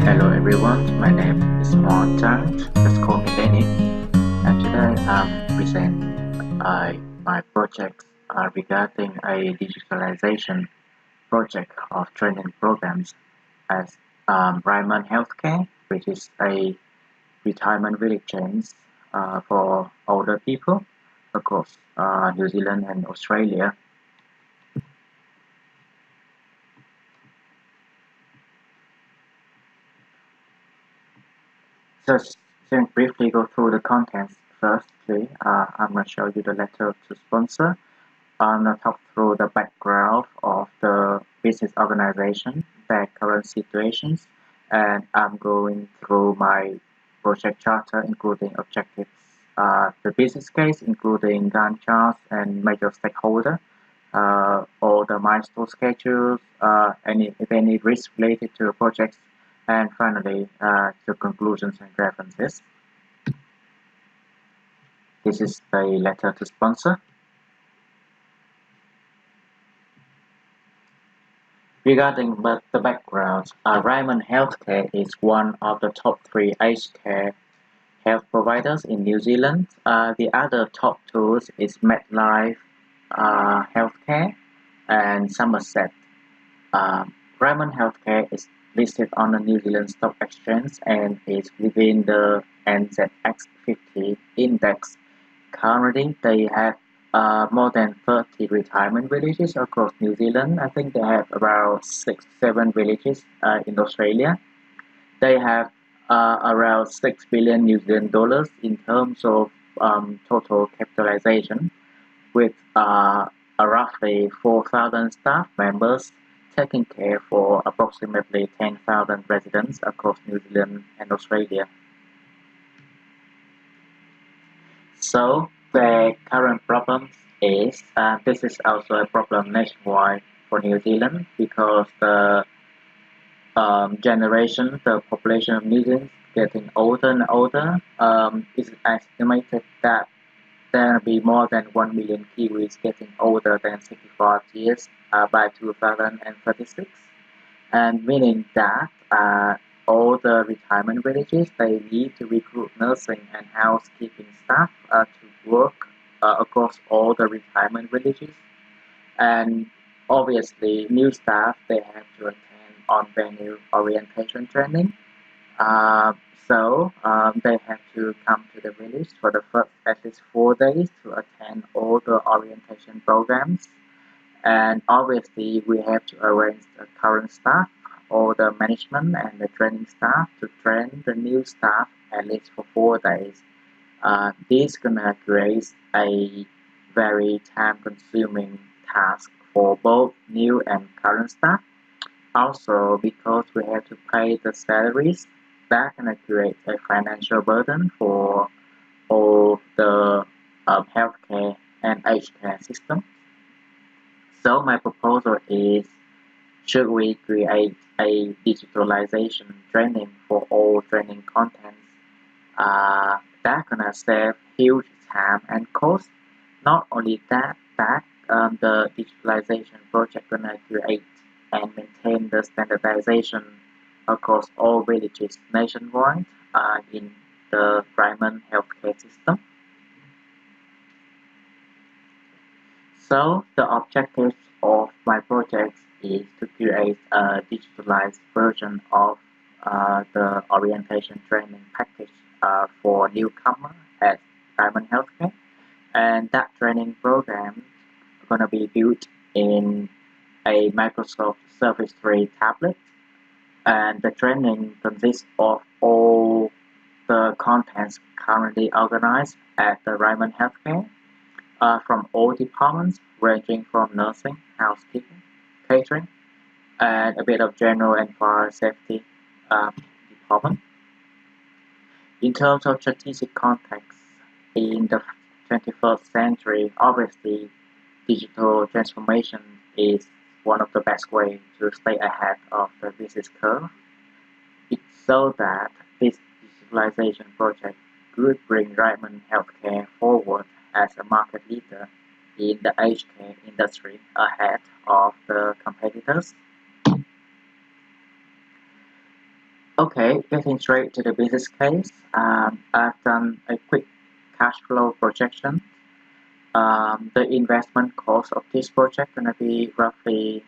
Hello everyone, my name is Hoang, just call me Danny, and today I'm present my project regarding a digitalization project of training programs as Ryman Healthcare, which is a retirement village chain for older people across New Zealand and Australia. Just briefly go through the contents. Firstly, I'm going to show you the letter to sponsor. I'm going to talk through the background of the business organization, their current situations, and I'm going through my project charter, including objectives, the business case, including Gantt charts and major stakeholder, all the milestone schedules, if any risk related to the projects, and finally, the conclusions and references. This is the letter to sponsor. Regarding the background, Ryman Healthcare is one of the top three aged care health providers in New Zealand. The other top two is MedLife Healthcare and Somerset. Ryman Healthcare is listed on the New Zealand Stock Exchange and is within the NZX 50 index. Currently, they have more than 30 retirement villages across New Zealand. I think they have about 6-7 villages in Australia. They have around 6 billion New Zealand dollars in terms of total capitalization, with roughly 4,000 staff members taking care for approximately 10,000 residents across New Zealand and Australia. So the current problem is this is also a problem nationwide for New Zealand because the the population of New Zealand getting older and older. It's estimated that there will be more than 1 million Kiwis getting older than 65 years by 2036, and meaning that all the retirement villages they need to recruit nursing and housekeeping staff to work across all the retirement villages, and obviously new staff they have to attend on venue orientation training. uh, they have to come to the village for the first at least 4 days to attend all the orientation programs. And obviously, we have to arrange the current staff, all the management and the training staff to train the new staff at least for 4 days. This gonna create a very time-consuming task for both new and current staff. Also, because we have to pay the salaries, that gonna create a financial burden for all the healthcare and aged care system. So my proposal is, should we create a digitalization training for all training contents? That gonna save huge time and cost. Not only that, the digitalization project gonna create and maintain the standardization across all villages nationwide in the Ryman healthcare system. So the objective of my project is to create a digitalized version of the orientation training package for newcomer at Diamond Healthcare, and that training program is going to be built in a Microsoft Surface 3 tablet, and the training consists of all the contents currently organized at the Ryman Healthcare from all departments ranging from nursing, housekeeping, catering, and a bit of general and fire safety department. In terms of strategic context, in the 21st century, obviously, digital transformation is one of the best ways to stay ahead of the business curve. It's so that this digitalization project could bring Ryman Healthcare forward as a market leader in the aged care industry ahead of the competitors. Okay, getting straight to the business case. I've done a quick cash flow projection. The investment cost of this project gonna be roughly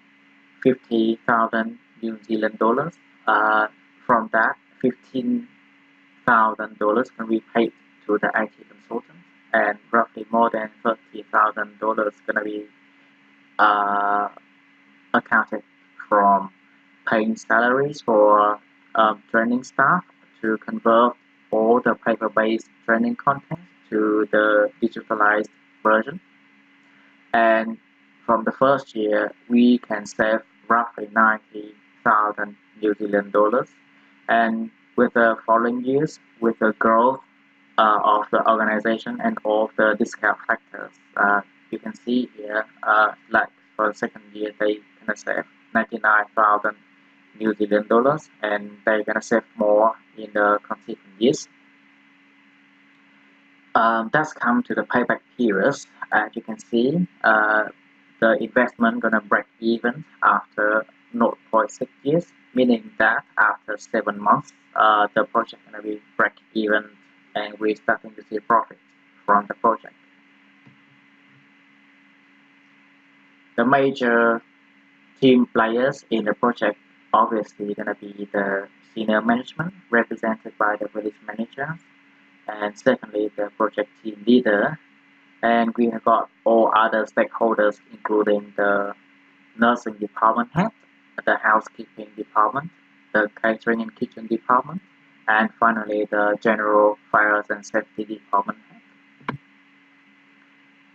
50,000 New Zealand dollars. Uh, from that, $15,000 can be paid to the IT consultant, and roughly more than $30,000 gonna be uh, accounted from paying salaries for training staff to convert all the paper-based training content to the digitalized version. And from the first year, we can save roughly 90,000 New Zealand dollars. And with the following years, with the growth of the organization and all the discount factors, you can see here, like for the second year, they gonna save 99,000 New Zealand dollars, and they're gonna save more in the consequent years. That's come to the payback periods. As you can see, the investment gonna break even after 0.6 years, meaning that after 7 months, the project gonna be break even, and we're starting to see profit from the project. The major team players in the project obviously gonna be the senior management represented by the village manager, and secondly the project team leader, and we have got all other stakeholders including the nursing department head, the housekeeping department, the catering and kitchen department, and finally the general fires and safety department head.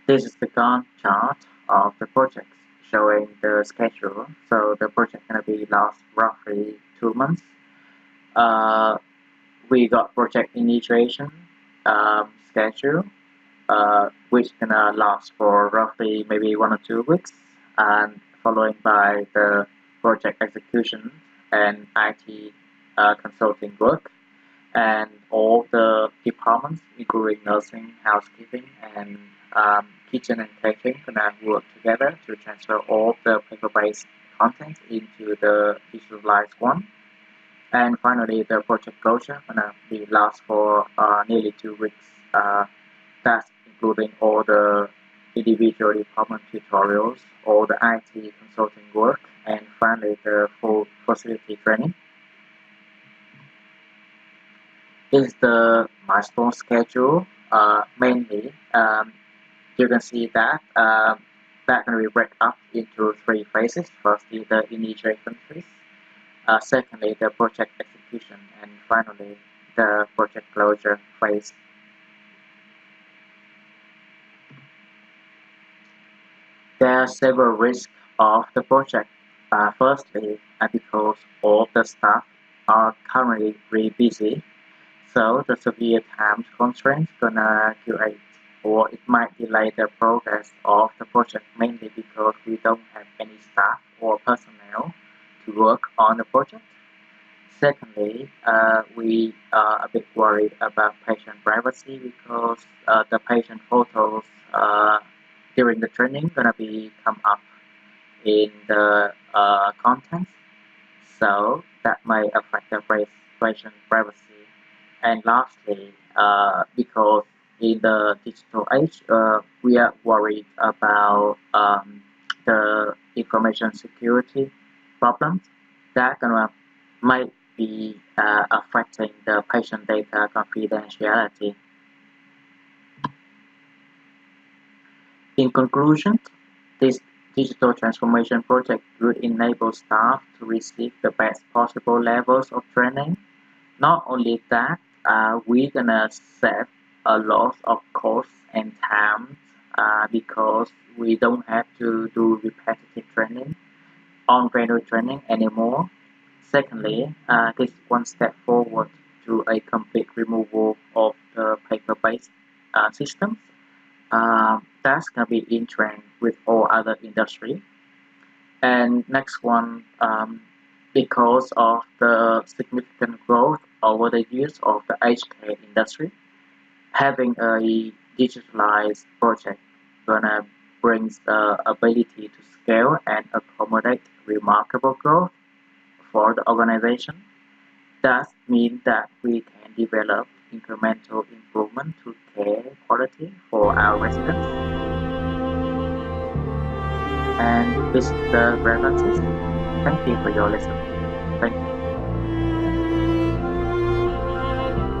This is the Gantt chart of the project showing the schedule. So the project gonna be last roughly 2 months. Uh, we got project initiation schedule, which gonna last for roughly maybe 1 or 2 weeks, and following by the project execution and IT consulting work, and all the departments, including nursing, housekeeping, and kitchen and catering, gonna work together to transfer all the paper-based content into the digitalized one. And finally, the project closure gonna be last for nearly 2 weeks. That's including all the individual department tutorials, all the IT consulting work, and finally the full facility training. This is the milestone schedule. Mainly, you can see that that can be break up into 3 phases. Firstly, the initiation phase. Secondly, the project execution, and finally, the project closure phase. There are several risks of the project. Firstly, because all the staff are currently really busy, so the severe time constraints gonna create, or it might delay the progress of the project, mainly because we don't have any staff or personnel to work on the project. Secondly, we are a bit worried about patient privacy because the patient photos during the training gonna be come up in the content, so that may affect the patient privacy. And lastly, because in the digital age, we are worried about the information security problems that gonna might be affecting the patient data confidentiality. In conclusion, this digital transformation project would enable staff to receive the best possible levels of training. Not only that, we're gonna save a lot of costs and time because we don't have to do repetitive training, on-venue training anymore. Secondly, this is one step forward to a complete removal of the paper-based systems. That's gonna be in trend with all other industry. And next one, because of the significant growth over the years of the aged care industry, having a digitalized project gonna brings the ability to scale and accommodate remarkable growth for the organization. does mean that we can develop incremental improvement to care quality for our residents and visitor preferences. Thank you for your listening. Thank you.